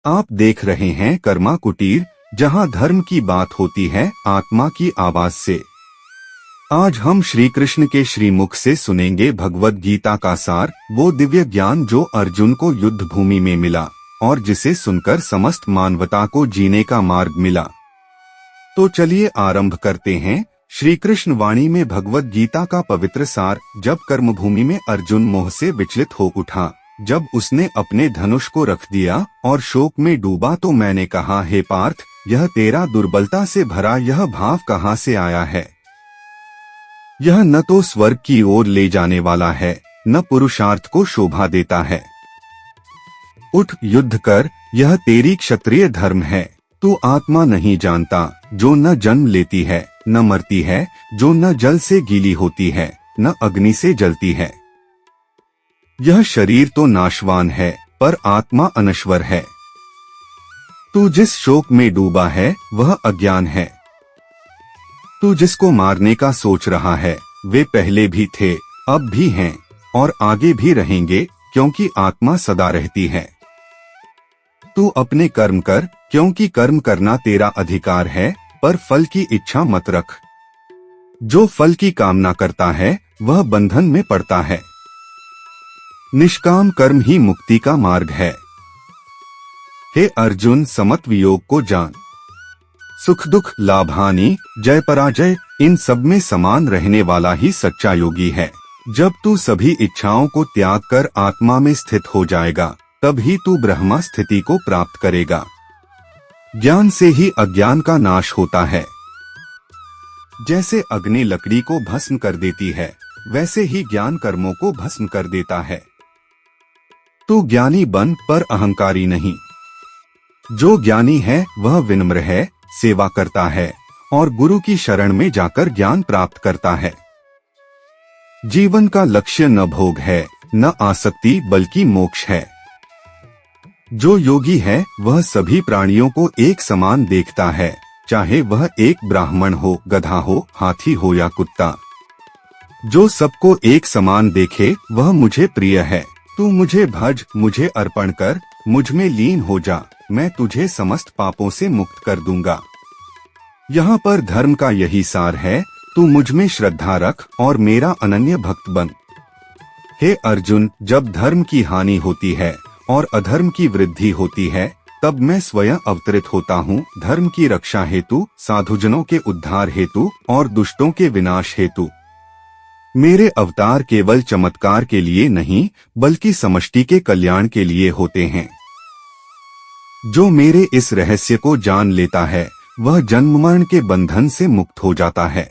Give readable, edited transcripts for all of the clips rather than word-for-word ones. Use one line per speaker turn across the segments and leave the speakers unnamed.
आप देख रहे हैं कर्मा कुटीर, जहां धर्म की बात होती है आत्मा की आवाज से। आज हम श्री कृष्ण के श्रीमुख से सुनेंगे भगवद गीता का सार, वो दिव्य ज्ञान जो अर्जुन को युद्ध भूमि में मिला और जिसे सुनकर समस्त मानवता को जीने का मार्ग मिला। तो चलिए आरंभ करते हैं श्री कृष्ण वाणी में भगवद गीता का पवित्र सार। जब कर्मभूमि में अर्जुन मोह से विचलित हो उठा, जब उसने अपने धनुष को रख दिया और शोक में डूबा, तो मैंने कहा, हे पार्थ, यह तेरा दुर्बलता से भरा यह भाव कहाँ से आया है? यह न तो स्वर्ग की ओर ले जाने वाला है, न पुरुषार्थ को शोभा देता है। उठ, युद्ध कर, यह तेरी क्षत्रिय धर्म है। तू आत्मा नहीं जानता, जो न जन्म लेती है, न मरती है, जो न जल से गीली होती है, न अग्नि से जलती है। यह शरीर तो नाशवान है, पर आत्मा अनश्वर है। तू जिस शोक में डूबा है, वह अज्ञान है। तू जिसको मारने का सोच रहा है, वे पहले भी थे, अब भी हैं और आगे भी रहेंगे, क्योंकि आत्मा सदा रहती है। तू अपने कर्म कर, क्योंकि कर्म करना तेरा अधिकार है, पर फल की इच्छा मत रख। जो फल की कामना करता है, वह बंधन में पड़ता है। निष्काम कर्म ही मुक्ति का मार्ग है। हे अर्जुन, समत्व योग को जान। सुख दुख, लाभ हानि, जय पराजय, इन सब में समान रहने वाला ही सच्चा योगी है। जब तू सभी इच्छाओं को त्याग कर आत्मा में स्थित हो जाएगा, तब ही तू ब्रह्मा स्थिति को प्राप्त करेगा। ज्ञान से ही अज्ञान का नाश होता है। जैसे अग्नि लकड़ी को भस्म कर देती है, वैसे ही ज्ञान कर्मों को भस्म कर देता है। तू ज्ञानी बन, पर अहंकारी नहीं। जो ज्ञानी है वह विनम्र है, सेवा करता है और गुरु की शरण में जाकर ज्ञान प्राप्त करता है। जीवन का लक्ष्य न भोग है, न आसक्ति, बल्कि मोक्ष है। जो योगी है वह सभी प्राणियों को एक समान देखता है, चाहे वह एक ब्राह्मण हो, गधा हो, हाथी हो या कुत्ता। जो सबको एक समान देखे वह मुझे प्रिय है। तू मुझे भज, मुझे अर्पण कर, मुझ में लीन हो जा, मैं तुझे समस्त पापों से मुक्त कर दूंगा। यहाँ पर धर्म का यही सार है। तू मुझ में श्रद्धा रख और मेरा अनन्य भक्त बन। हे अर्जुन, जब धर्म की हानि होती है और अधर्म की वृद्धि होती है, तब मैं स्वयं अवतरित होता हूँ, धर्म की रक्षा हेतु, साधुजनों के उद्धार हेतु और दुष्टों के विनाश हेतु। मेरे अवतार केवल चमत्कार के लिए नहीं, बल्कि समष्टि के कल्याण के लिए होते हैं। जो मेरे इस रहस्य को जान लेता है, वह जन्म मरण के बंधन से मुक्त हो जाता है।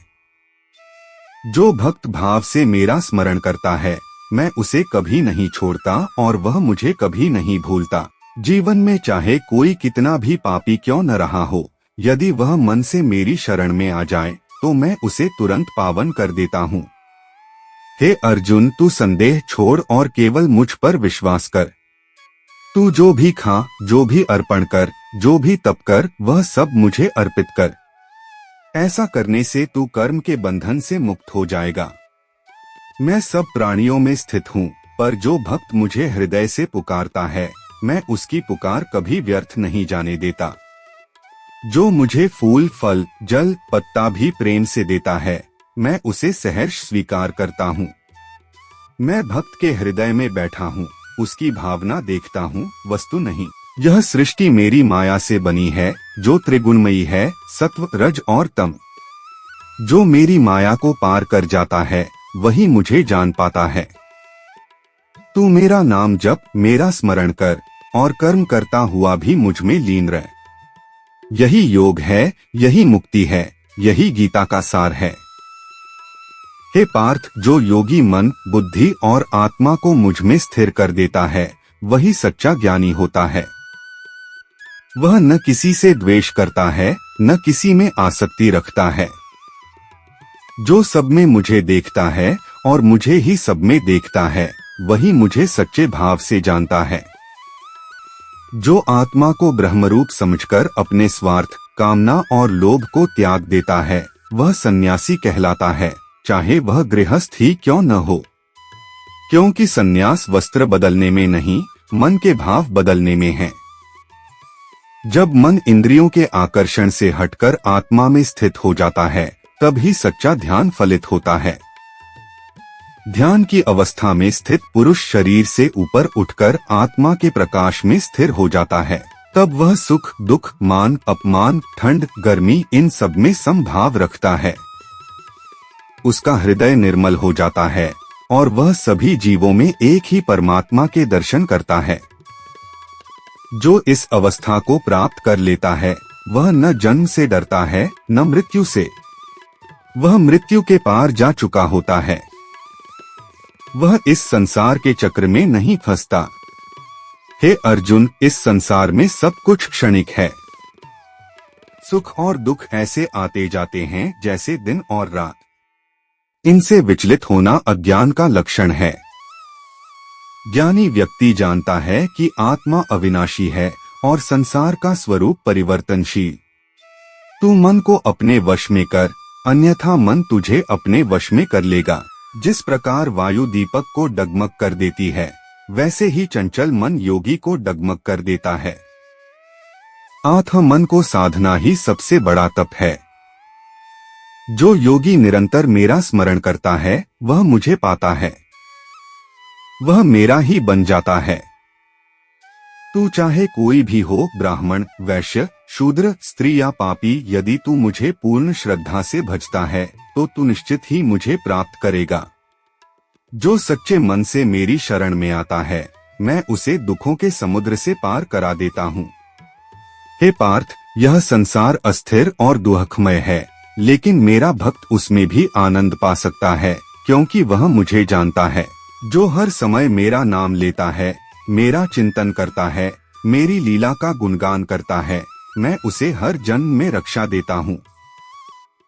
जो भक्त भाव से मेरा स्मरण करता है, मैं उसे कभी नहीं छोड़ता और वह मुझे कभी नहीं भूलता। जीवन में चाहे कोई कितना भी पापी क्यों न रहा हो, यदि वह मन से मेरी शरण में आ जाए, तो मैं उसे तुरंत पावन कर देता हूँ। हे अर्जुन, तू संदेह छोड़ और केवल मुझ पर विश्वास कर। तू जो भी खा, जो भी अर्पण कर, जो भी तप कर, वह सब मुझे अर्पित कर। ऐसा करने से तू कर्म के बंधन से मुक्त हो जाएगा। मैं सब प्राणियों में स्थित हूँ, पर जो भक्त मुझे हृदय से पुकारता है, मैं उसकी पुकार कभी व्यर्थ नहीं जाने देता। जो मुझे फूल, फल, जल, पत्ता भी प्रेम से देता है, मैं उसे सहर्ष स्वीकार करता हूँ। मैं भक्त के हृदय में बैठा हूँ, उसकी भावना देखता हूँ, वस्तु नहीं। यह सृष्टि मेरी माया से बनी है, जो त्रिगुणमयी है, सत्व, रज और तम। जो मेरी माया को पार कर जाता है, वही मुझे जान पाता है। तू मेरा नाम जप, मेरा स्मरण कर और कर्म करता हुआ भी मुझ में लीन रह। यही योग है, यही मुक्ति है, यही गीता का सार है। हे पार्थ, जो योगी मन, बुद्धि और आत्मा को मुझ में स्थिर कर देता है, वही सच्चा ज्ञानी होता है। वह न किसी से द्वेष करता है, न किसी में आसक्ति रखता है। जो सब में मुझे देखता है और मुझे ही सब में देखता है, वही मुझे सच्चे भाव से जानता है। जो आत्मा को ब्रह्मरूप समझकर अपने स्वार्थ, कामना और लोभ को त्याग देता है, वह सन्यासी कहलाता है, चाहे वह गृहस्थ ही क्यों न हो। क्योंकि सन्यास वस्त्र बदलने में नहीं, मन के भाव बदलने में है। जब मन इंद्रियों के आकर्षण से हटकर आत्मा में स्थित हो जाता है, तब ही सच्चा ध्यान फलित होता है। ध्यान की अवस्था में स्थित पुरुष शरीर से ऊपर उठकर आत्मा के प्रकाश में स्थिर हो जाता है। तब वह सुख दुख मान अपमान ठंड गर्मी इन सब में समभाव रखता है। उसका हृदय निर्मल हो जाता है और वह सभी जीवों में एक ही परमात्मा के दर्शन करता है। जो इस अवस्था को प्राप्त कर लेता है वह न जन्म से डरता है न मृत्यु से। वह मृत्यु के पार जा चुका होता है। वह इस संसार के चक्र में नहीं फंसता। हे अर्जुन, इस संसार में सब कुछ क्षणिक है। सुख और दुख ऐसे आते जाते हैं जैसे दिन और रात। इनसे विचलित होना अज्ञान का लक्षण है। ज्ञानी व्यक्ति जानता है कि आत्मा अविनाशी है और संसार का स्वरूप परिवर्तनशील। तू मन को अपने वश में कर, अन्यथा मन तुझे अपने वश में कर लेगा। जिस प्रकार वायु दीपक को डगमग कर देती है, वैसे ही चंचल मन योगी को डगमग कर देता है। आत्म मन को साधना ही सबसे बड़ा तप है। जो योगी निरंतर मेरा स्मरण करता है वह मुझे पाता है। वह मेरा ही बन जाता है। तू चाहे कोई भी हो, ब्राह्मण वैश्य शूद्र स्त्री या पापी, यदि तू मुझे पूर्ण श्रद्धा से भजता है तो तू निश्चित ही मुझे प्राप्त करेगा। जो सच्चे मन से मेरी शरण में आता है, मैं उसे दुखों के समुद्र से पार करा देता हूँ। हे पार्थ, यह संसार अस्थिर और दुखमय है, लेकिन मेरा भक्त उसमें भी आनंद पा सकता है, क्योंकि वह मुझे जानता है। जो हर समय मेरा नाम लेता है, मेरा चिंतन करता है, मेरी लीला का गुणगान करता है, मैं उसे हर जन्म में रक्षा देता हूँ।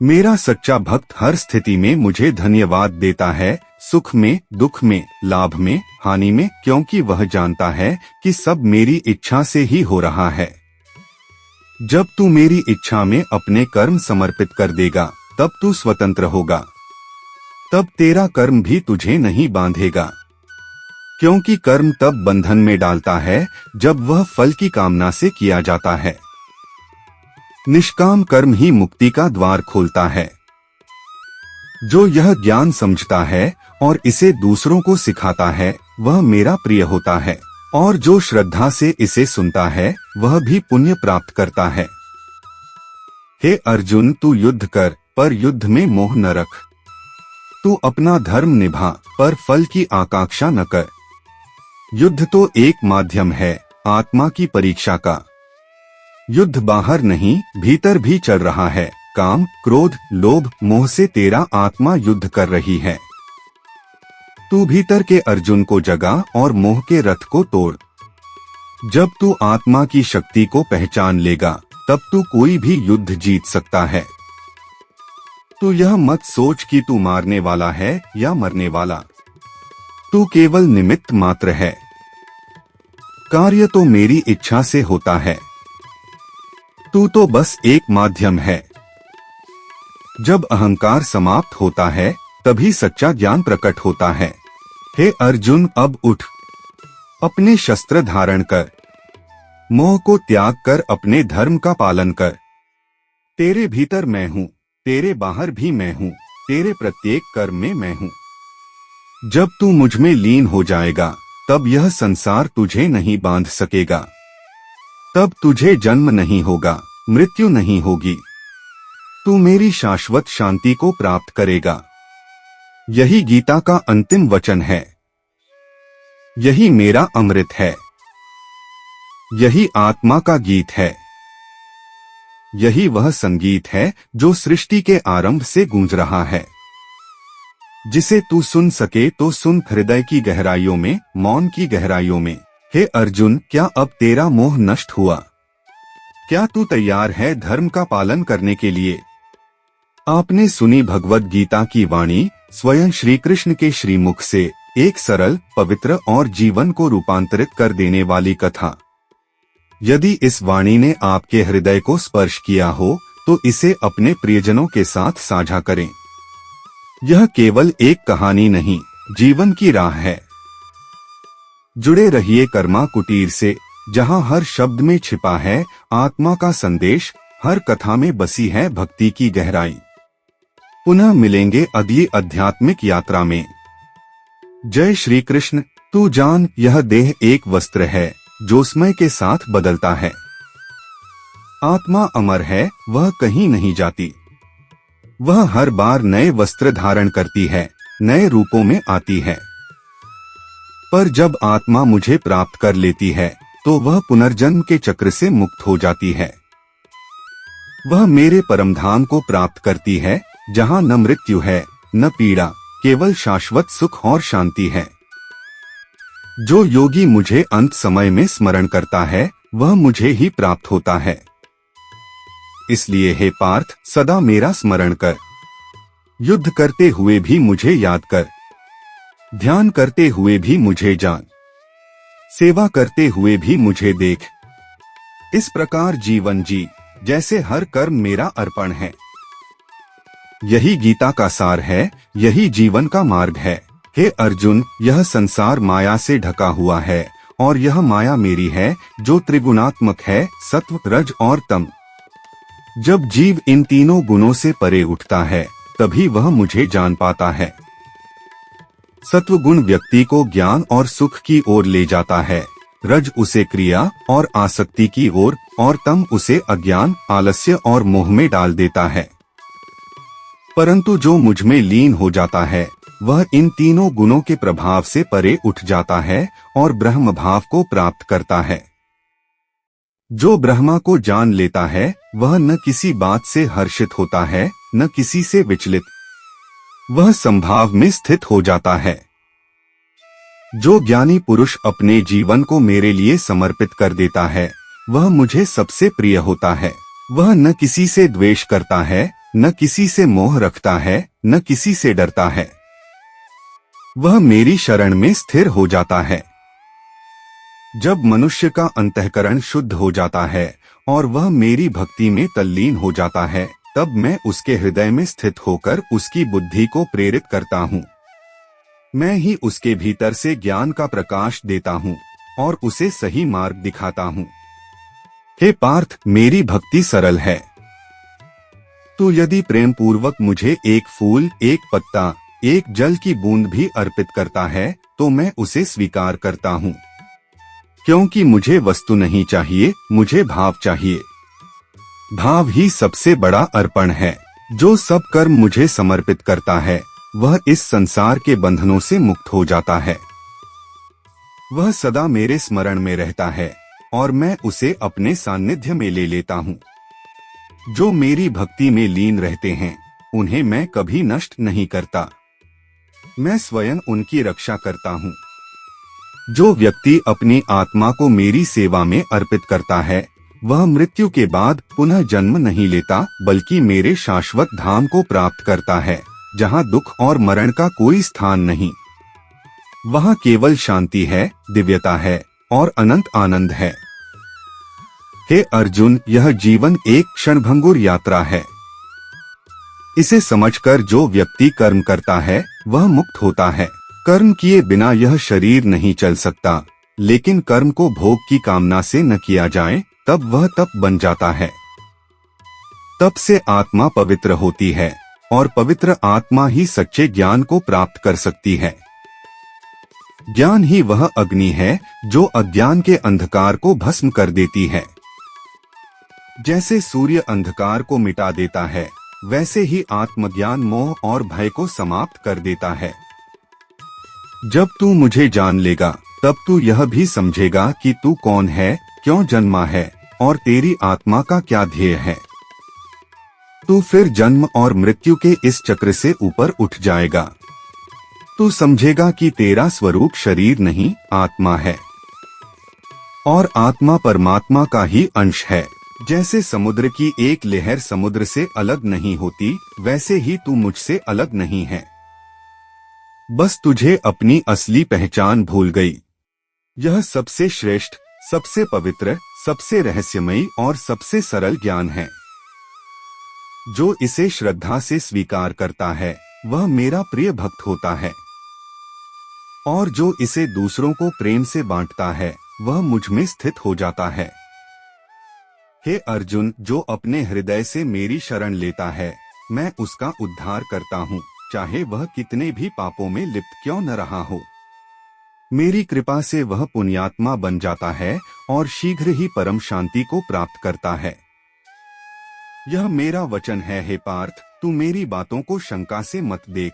मेरा सच्चा भक्त हर स्थिति में मुझे धन्यवाद देता है, सुख में दुख में लाभ में हानि में, क्योंकि वह जानता है कि सब मेरी इच्छा से ही हो रहा है। जब तू मेरी इच्छा में अपने कर्म समर्पित कर देगा, तब तू स्वतंत्र होगा। तब तेरा कर्म भी तुझे नहीं बांधेगा, क्योंकि कर्म तब बंधन में डालता है जब वह फल की कामना से किया जाता है। निष्काम कर्म ही मुक्ति का द्वार खोलता है। जो यह ज्ञान समझता है और इसे दूसरों को सिखाता है, वह मेरा प्रिय होता है, और जो श्रद्धा से इसे सुनता है वह भी पुण्य प्राप्त करता है। हे अर्जुन, तू युद्ध कर पर युद्ध में मोह न रख। तू अपना धर्म निभा पर फल की आकांक्षा न कर। युद्ध तो एक माध्यम है आत्मा की परीक्षा का। युद्ध बाहर नहीं, भीतर भी चल रहा है। काम क्रोध लोभ मोह से तेरा आत्मा युद्ध कर रही है। तू भीतर के अर्जुन को जगा और मोह के रथ को तोड़। जब तू आत्मा की शक्ति को पहचान लेगा, तब तू कोई भी युद्ध जीत सकता है। तू यह मत सोच कि तू मारने वाला है या मरने वाला। तू केवल निमित्त मात्र है। कार्य तो मेरी इच्छा से होता है। तू तो बस एक माध्यम है। जब अहंकार समाप्त होता है, तभी सच्चा ज्ञान प्रकट होता है। हे अर्जुन, अब उठ, अपने शस्त्र धारण कर, मोह को त्याग कर अपने धर्म का पालन कर। तेरे भीतर मैं हूँ, तेरे बाहर भी मैं हूँ, तेरे प्रत्येक कर्म में मैं हूँ। जब तू मुझ में लीन हो जाएगा, तब यह संसार तुझे नहीं बांध सकेगा। तब तुझे जन्म नहीं होगा, मृत्यु नहीं होगी। तू मेरी शाश्वत शांति को प्राप्त करेगा। यही गीता का अंतिम वचन है। यही मेरा अमृत है। यही आत्मा का गीत है। यही वह संगीत है जो सृष्टि के आरंभ से गूंज रहा है। जिसे तू सुन सके तो सुन, हृदय की गहराइयों में, मौन की गहराइयों में। हे अर्जुन, क्या अब तेरा मोह नष्ट हुआ? क्या तू तैयार है धर्म का पालन करने के लिए? आपने सुनी भगवद गीता की वाणी, स्वयं श्री कृष्ण के श्रीमुख से, एक सरल पवित्र और जीवन को रूपांतरित कर देने वाली कथा। यदि इस वाणी ने आपके हृदय को स्पर्श किया हो तो इसे अपने प्रियजनों के साथ साझा करें। यह केवल एक कहानी नहीं, जीवन की राह है। जुड़े रहिए कर्मा कुटीर से, जहाँ हर शब्द में छिपा है आत्मा का संदेश, हर कथा में बसी है भक्ति की गहराई। पुनः मिलेंगे अगली आध्यात्मिक यात्रा में। जय श्री कृष्ण। तू जान, यह देह एक वस्त्र है जो समय के साथ बदलता है। आत्मा अमर है, वह कहीं नहीं जाती। वह हर बार नए वस्त्र धारण करती है, नए रूपों में आती है। पर जब आत्मा मुझे प्राप्त कर लेती है तो वह पुनर्जन्म के चक्र से मुक्त हो जाती है। वह मेरे परमधाम को प्राप्त करती है, जहाँ न मृत्यु है न पीड़ा, केवल शाश्वत सुख और शांति है। जो योगी मुझे अंत समय में स्मरण करता है वह मुझे ही प्राप्त होता है। इसलिए हे पार्थ, सदा मेरा स्मरण कर। युद्ध करते हुए भी मुझे याद कर, ध्यान करते हुए भी मुझे जान, सेवा करते हुए भी मुझे देख। इस प्रकार जीवन जी, जैसे हर कर्म मेरा अर्पण है। यही गीता का सार है, यही जीवन का मार्ग है। हे अर्जुन, यह संसार माया से ढका हुआ है और यह माया मेरी है जो त्रिगुणात्मक है, सत्व, रज और तम। जब जीव इन तीनों गुणों से परे उठता है तभी वह मुझे जान पाता है। सत्वगुण व्यक्ति को ज्ञान और सुख की ओर ले जाता है, रज उसे क्रिया और आसक्ति की ओर, और तम उसे अज्ञान, आलस्य और मोह में डाल देता है। परंतु जो मुझ में लीन हो जाता है वह इन तीनों गुणों के प्रभाव से परे उठ जाता है और ब्रह्म भाव को प्राप्त करता है। जो ब्रह्मा को जान लेता है वह न किसी बात से हर्षित होता है न किसी से विचलित, वह संभाव में स्थित हो जाता है। जो ज्ञानी पुरुष अपने जीवन को मेरे लिए समर्पित कर देता है वह मुझे सबसे प्रिय होता है। वह न किसी से द्वेष करता है, न किसी से मोह रखता है, न किसी से डरता है। वह मेरी शरण में स्थिर हो जाता है। जब मनुष्य का अंतःकरण शुद्ध हो जाता है और वह मेरी भक्ति में तल्लीन हो जाता है, तब मैं उसके हृदय में स्थित होकर उसकी बुद्धि को प्रेरित करता हूँ। मैं ही उसके भीतर से ज्ञान का प्रकाश देता हूँ और उसे सही मार्ग दिखाता हूँ। हे पार्थ, मेरी भक्ति सरल है। तू यदि प्रेम पूर्वक मुझे एक फूल, एक पत्ता, एक जल की बूंद भी अर्पित करता है तो मैं उसे स्वीकार करता हूँ, क्योंकि मुझे वस्तु नहीं चाहिए, मुझे भाव चाहिए। भाव ही सबसे बड़ा अर्पण है। जो सब कर्म मुझे समर्पित करता है वह इस संसार के बंधनों से मुक्त हो जाता है। वह सदा मेरे स्मरण में रहता है और मैं उसे अपने सानिध्य में ले लेता हूँ। जो मेरी भक्ति में लीन रहते हैं उन्हें मैं कभी नष्ट नहीं करता, मैं स्वयं उनकी रक्षा करता हूँ। जो व्यक्ति अपनी आत्मा को मेरी सेवा में अर्पित करता है वह मृत्यु के बाद पुनः जन्म नहीं लेता, बल्कि मेरे शाश्वत धाम को प्राप्त करता है, जहाँ दुख और मरण का कोई स्थान नहीं। वहाँ केवल शांति है, दिव्यता है और अनंत आनंद है। हे अर्जुन, यह जीवन एक क्षणभंगुर यात्रा है। इसे समझकर जो व्यक्ति कर्म करता है वह मुक्त होता है। कर्म किए बिना यह शरीर नहीं चल सकता, लेकिन कर्म को भोग की कामना से न किया जाए तब वह तप बन जाता है। तप से आत्मा पवित्र होती है और पवित्र आत्मा ही सच्चे ज्ञान को प्राप्त कर सकती है। ज्ञान ही वह अग्नि है जो अज्ञान के अंधकार को भस्म कर देती है। जैसे सूर्य अंधकार को मिटा देता है, वैसे ही आत्मज्ञान मोह और भय को समाप्त कर देता है। जब तू मुझे जान लेगा तब तू यह भी समझेगा कि तू कौन है, क्यों जन्मा है और तेरी आत्मा का क्या ध्येय है। तू फिर जन्म और मृत्यु के इस चक्र से ऊपर उठ जाएगा। तू समझेगा कि तेरा स्वरूप शरीर नहीं, आत्मा है और आत्मा परमात्मा का ही अंश है। जैसे समुद्र की एक लहर समुद्र से अलग नहीं होती, वैसे ही तू मुझसे अलग नहीं है। बस तुझे अपनी असली पहचान भूल गई। यह सबसे श्रेष्ठ, सबसे पवित्र, सबसे रहस्यमयी और सबसे सरल ज्ञान है। जो इसे श्रद्धा से स्वीकार करता है वह मेरा प्रिय भक्त होता है, और जो इसे दूसरों को प्रेम से बांटता है वह मुझ में स्थित हो जाता है। हे अर्जुन, जो अपने हृदय से मेरी शरण लेता है, मैं उसका उद्धार करता हूँ, चाहे वह कितने भी पापों में लिप्त क्यों न रहा हो। मेरी कृपा से वह पुण्यात्मा बन जाता है और शीघ्र ही परम शांति को प्राप्त करता है। यह मेरा वचन है हे पार्थ, तू मेरी बातों को शंका से मत देख।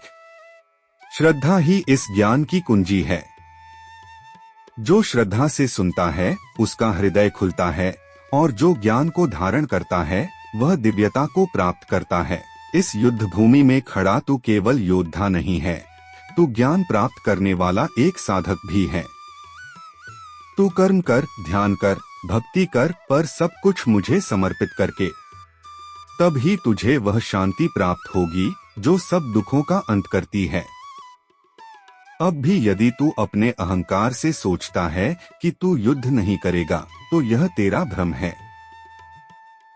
श्रद्धा ही इस ज्ञान की कुंजी है। जो श्रद्धा से सुनता है उसका हृदय खुलता है, और जो ज्ञान को धारण करता है वह दिव्यता को प्राप्त करता है। इस युद्ध भूमि में खड़ा तू केवल योद्धा नहीं है, तू ज्ञान प्राप्त करने वाला एक साधक भी है। तू कर्म कर, ध्यान कर, भक्ति कर, पर सब कुछ मुझे समर्पित करके, तब ही तुझे वह शांति प्राप्त होगी जो सब दुखों का अंत करती है। अब भी यदि तू अपने अहंकार से सोचता है कि तू युद्ध नहीं करेगा, तो यह तेरा भ्रम है।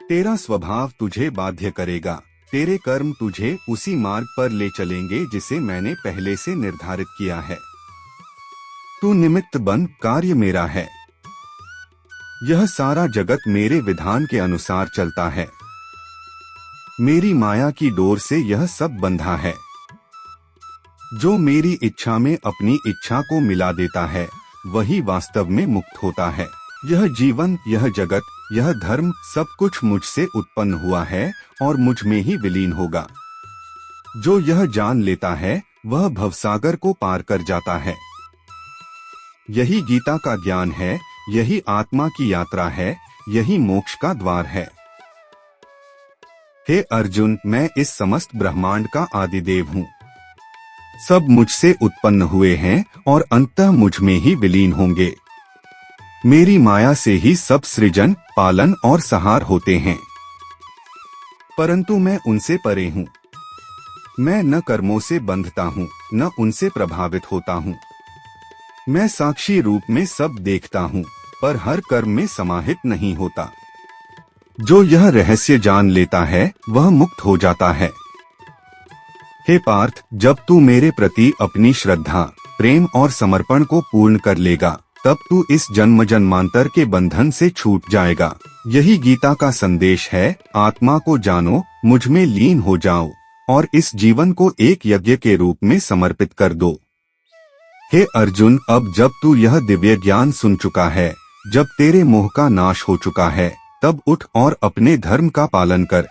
तेरा स्वभाव तुझे बाध्य करेगा, तेरे कर्म तुझे उसी मार्ग पर ले चलेंगे जिसे मैंने पहले से निर्धारित किया है। तू निमित्त बन, कार्य मेरा है। यह सारा जगत मेरे विधान के अनुसार चलता है। मेरी माया की डोर से यह सब बंधा है। जो मेरी इच्छा में अपनी इच्छा को मिला देता है वही वास्तव में मुक्त होता है। यह जीवन, यह जगत, यह धर्म सब कुछ मुझसे उत्पन्न हुआ है और मुझ में ही विलीन होगा। जो यह जान लेता है वह भवसागर को पार कर जाता है। यही गीता का ज्ञान है, यही आत्मा की यात्रा है, यही मोक्ष का द्वार है। हे अर्जुन, मैं इस समस्त ब्रह्मांड का आदिदेव हूँ। सब मुझसे उत्पन्न हुए हैं और अंततः मुझ में ही विलीन होंगे। मेरी माया से ही सब सृजन, पालन और संहार होते हैं, परंतु मैं उनसे परे हूँ। मैं न कर्मों से बंधता हूँ, न उनसे प्रभावित होता हूँ। मैं साक्षी रूप में सब देखता हूँ, पर हर कर्म में समाहित नहीं होता। जो यह रहस्य जान लेता है वह मुक्त हो जाता है। हे पार्थ, जब तू मेरे प्रति अपनी श्रद्धा, प्रेम और समर्पण को पूर्ण कर लेगा, तब तू इस जन्म जन्मांतर के बंधन से छूट जाएगा। यही गीता का संदेश है। आत्मा को जानो, मुझ में लीन हो जाओ और इस जीवन को एक यज्ञ के रूप में समर्पित कर दो। हे अर्जुन, अब जब तू यह दिव्य ज्ञान सुन चुका है, जब तेरे मोह का नाश हो चुका है, तब उठ और अपने धर्म का पालन कर।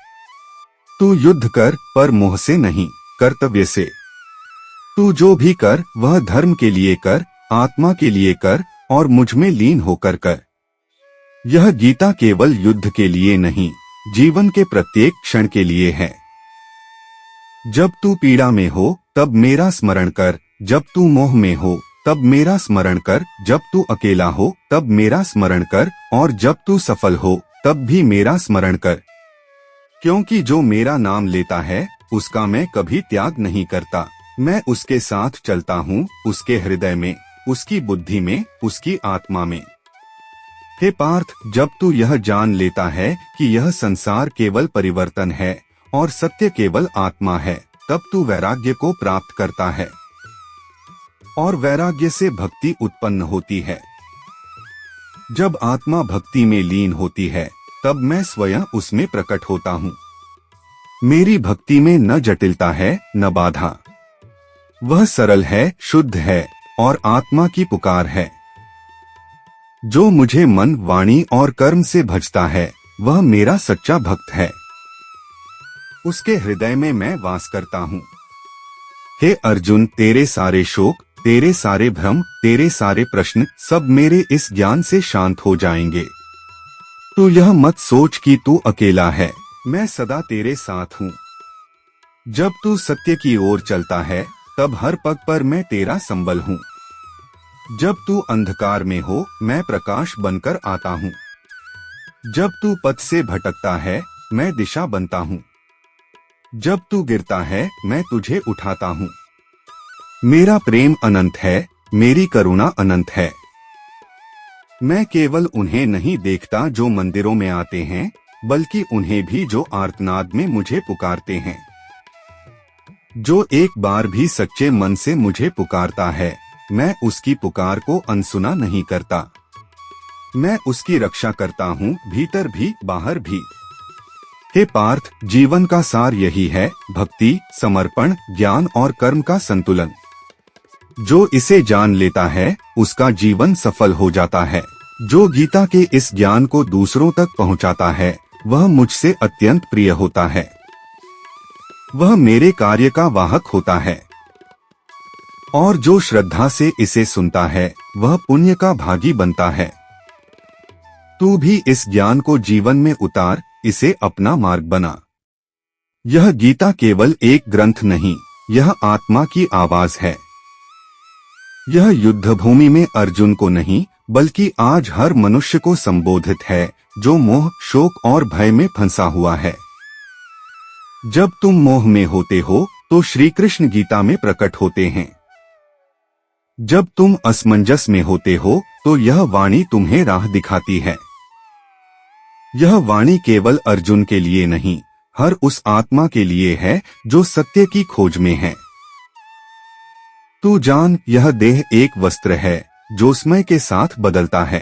तू युद्ध कर, पर मोह से नहीं, कर्तव्य से। तू जो भी कर वह धर्म के लिए कर, आत्मा के लिए कर और मुझ में लीन होकर कर। यह गीता केवल युद्ध के लिए नहीं, जीवन के प्रत्येक क्षण के लिए है। जब तू पीड़ा में हो तब मेरा स्मरण कर, जब तू मोह में हो तब मेरा स्मरण कर, जब तू अकेला हो तब मेरा स्मरण कर और जब तू सफल हो तब भी मेरा स्मरण कर। क्योंकि जो मेरा नाम लेता है उसका मैं कभी त्याग नहीं करता। मैं उसके साथ चलता हूँ, उसके हृदय में, उसकी बुद्धि में, उसकी आत्मा में। हे पार्थ, जब तू यह जान लेता है कि यह संसार केवल परिवर्तन है और सत्य केवल आत्मा है, तब तू वैराग्य को प्राप्त करता है और वैराग्य से भक्ति उत्पन्न होती है। जब आत्मा भक्ति में लीन होती है तब मैं स्वयं उसमें प्रकट होता हूँ। मेरी भक्ति में न जटिलता है न बाधा। वह सरल है, शुद्ध है और आत्मा की पुकार है। जो मुझे मन, वाणी और कर्म से भजता है वह मेरा सच्चा भक्त है। उसके हृदय में मैं वास करता हूँ। हे अर्जुन, तेरे सारे शोक, तेरे सारे भ्रम, तेरे सारे प्रश्न सब मेरे इस ज्ञान से शांत हो जाएंगे। तू यह मत सोच कि तू अकेला है, मैं सदा तेरे साथ हूँ। जब तू सत्य की ओर चलता है तब हर पग पर मैं तेरा संबल हूँ। जब तू अंधकार में हो मैं प्रकाश बनकर आता हूँ। जब तू पथ से भटकता है मैं दिशा बनता हूँ। जब तू गिरता है मैं तुझे उठाता हूँ। मेरा प्रेम अनंत है, मेरी करुणा अनंत है। मैं केवल उन्हें नहीं देखता जो मंदिरों में आते हैं, बल्कि उन्हें भी जो आर्तनाद में मुझे पुकारते हैं। जो एक बार भी सच्चे मन से मुझे पुकारता है, मैं उसकी पुकार को अनसुना नहीं करता। मैं उसकी रक्षा करता हूँ, भीतर भी बाहर भी। हे पार्थ, जीवन का सार यही है, भक्ति, समर्पण, ज्ञान और कर्म का संतुलन। जो इसे जान लेता है उसका जीवन सफल हो जाता है। जो गीता के इस ज्ञान को दूसरों तक पहुंचाता है वह मुझसे अत्यंत प्रिय होता है। वह मेरे कार्य का वाहक होता है और जो श्रद्धा से इसे सुनता है वह पुण्य का भागी बनता है। तू भी इस ज्ञान को जीवन में उतार, इसे अपना मार्ग बना। यह गीता केवल एक ग्रंथ नहीं, यह आत्मा की आवाज है। यह युद्ध भूमि में अर्जुन को नहीं बल्कि आज हर मनुष्य को संबोधित है जो मोह, शोक और भय में फंसा हुआ है। जब तुम मोह में होते हो तो श्री कृष्ण गीता में प्रकट होते हैं। जब तुम असमंजस में होते हो तो यह वाणी तुम्हें राह दिखाती है। यह वाणी केवल अर्जुन के लिए नहीं, हर उस आत्मा के लिए है जो सत्य की खोज में है। तू जान, यह देह एक वस्त्र है जो समय के साथ बदलता है।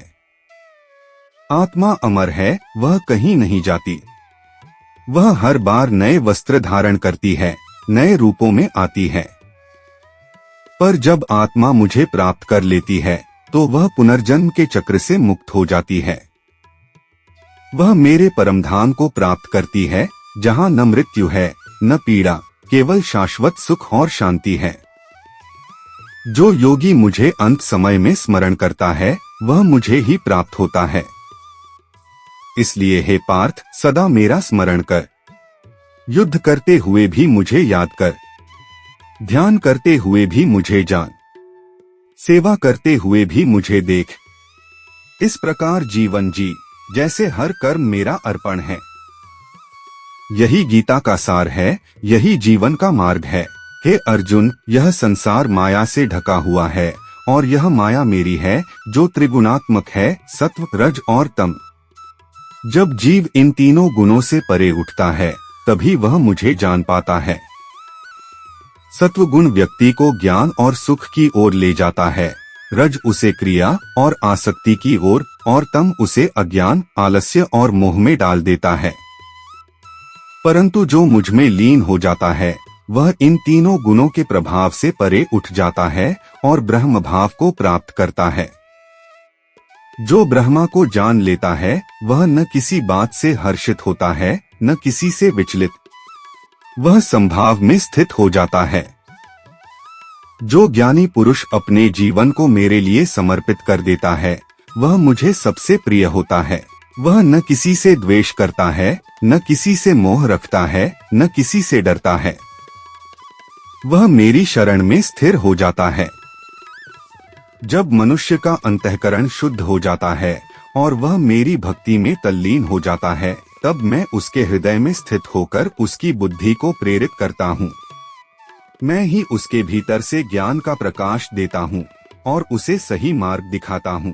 आत्मा अमर है, वह कहीं नहीं जाती। वह हर बार नए वस्त्र धारण करती है, नए रूपों में आती है। पर जब आत्मा मुझे प्राप्त कर लेती है तो वह पुनर्जन्म के चक्र से मुक्त हो जाती है। वह मेरे परमधाम को प्राप्त करती है जहाँ न मृत्यु है न पीड़ा, केवल शाश्वत सुख और शांति है। जो योगी मुझे अंत समय में स्मरण करता है वह मुझे ही प्राप्त होता है। इसलिए हे पार्थ, सदा मेरा स्मरण कर। युद्ध करते हुए भी मुझे याद कर, ध्यान करते हुए भी मुझे जान, सेवा करते हुए भी मुझे देख। इस प्रकार जीवन जी जैसे हर कर्म मेरा अर्पण है। यही गीता का सार है, यही जीवन का मार्ग है। हे अर्जुन, यह संसार माया से ढका हुआ है और यह माया मेरी है जो त्रिगुणात्मक है, सत्व, रज और तम। जब जीव इन तीनों गुणों से परे उठता है तभी वह मुझे जान पाता है। सत्व गुण व्यक्ति को ज्ञान और सुख की ओर ले जाता है, रज उसे क्रिया और आसक्ति की ओर और तम उसे अज्ञान, आलस्य और मोह में डाल देता है। परंतु जो मुझ में लीन हो जाता है वह इन तीनों गुणों के प्रभाव से परे उठ जाता है और ब्रह्म भाव को प्राप्त करता है। जो ब्रह्मा को जान लेता है वह न किसी बात से हर्षित होता है न किसी से विचलित, वह संभाव में स्थित हो जाता है। जो ज्ञानी पुरुष अपने जीवन को मेरे लिए समर्पित कर देता है वह मुझे सबसे प्रिय होता है। वह न किसी से द्वेष करता है, न किसी से मोह रखता है, न किसी से डरता है। वह मेरी शरण में स्थिर हो जाता है। जब मनुष्य का अंतःकरण शुद्ध हो जाता है और वह मेरी भक्ति में तल्लीन हो जाता है तब मैं उसके हृदय में स्थित होकर उसकी बुद्धि को प्रेरित करता हूँ। मैं ही उसके भीतर से ज्ञान का प्रकाश देता हूँ और उसे सही मार्ग दिखाता हूँ।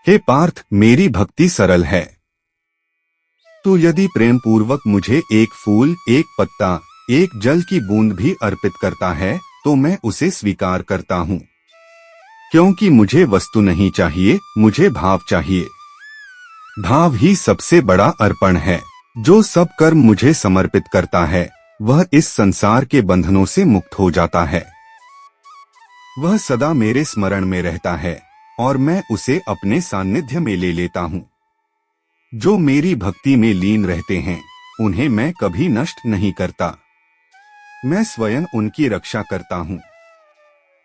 हे पार्थ, मेरी भक्ति सरल है। तू यदि प्रेम पूर्वक मुझे एक फूल, एक पत्ता, एक जल की बूंद भी अर्पित करता है तो मैं उसे स्वीकार करता हूँ, क्योंकि मुझे वस्तु नहीं चाहिए, मुझे भाव चाहिए। भाव ही सबसे बड़ा अर्पण है। जो सब कर्म मुझे समर्पित करता है वह इस संसार के बंधनों से मुक्त हो जाता है। वह सदा मेरे स्मरण में रहता है और मैं उसे अपने सानिध्य में ले लेता हूँ। जो मेरी भक्ति में लीन रहते हैं उन्हें मैं कभी नष्ट नहीं करता, मैं स्वयं उनकी रक्षा करता हूँ।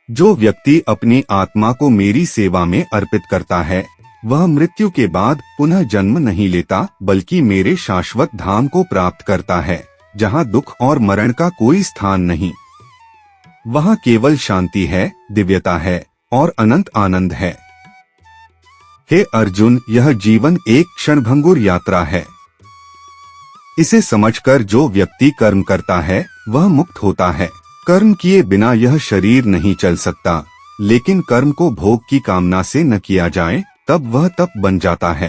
जो व्यक्ति अपनी आत्मा को मेरी सेवा में अर्पित करता है वह मृत्यु के बाद पुनः जन्म नहीं लेता बल्कि मेरे शाश्वत धाम को प्राप्त करता है, जहाँ दुख और मरण का कोई स्थान नहीं। वहाँ केवल शांति है, दिव्यता है और अनंत आनंद है। हे अर्जुन, यह जीवन एक क्षणभंगुर यात्रा है। इसे समझकर जो व्यक्ति कर्म करता है वह मुक्त होता है। कर्म किए बिना यह शरीर नहीं चल सकता, लेकिन कर्म को भोग की कामना से न किया जाए तब वह तप बन जाता है।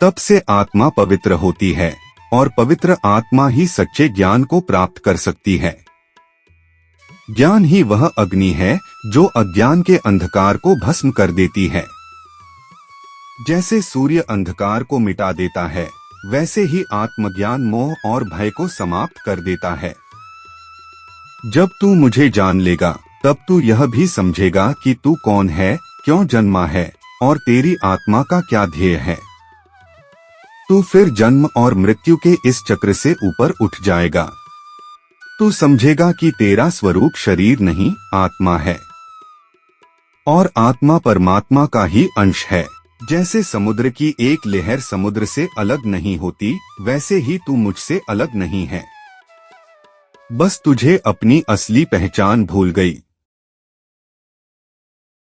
तप से आत्मा पवित्र होती है और पवित्र आत्मा ही सच्चे ज्ञान को प्राप्त कर सकती है। ज्ञान ही वह अग्नि है जो अज्ञान के अंधकार को भस्म कर देती है। जैसे सूर्य अंधकार को मिटा देता है, वैसे ही आत्मज्ञान मोह और भय को समाप्त कर देता है। जब तू मुझे जान लेगा, तब तू यह भी समझेगा कि तू कौन है, क्यों जन्मा है और तेरी आत्मा का क्या ध्येय है। तू फिर जन्म और मृत्यु के इस चक्र से ऊपर उठ जाएगा। तू समझेगा कि तेरा स्वरूप शरीर नहीं, आत्मा है और आत्मा परमात्मा का ही अंश है। जैसे समुद्र की एक लहर समुद्र से अलग नहीं होती, वैसे ही तू मुझसे अलग नहीं है। बस तुझे अपनी असली पहचान भूल गई।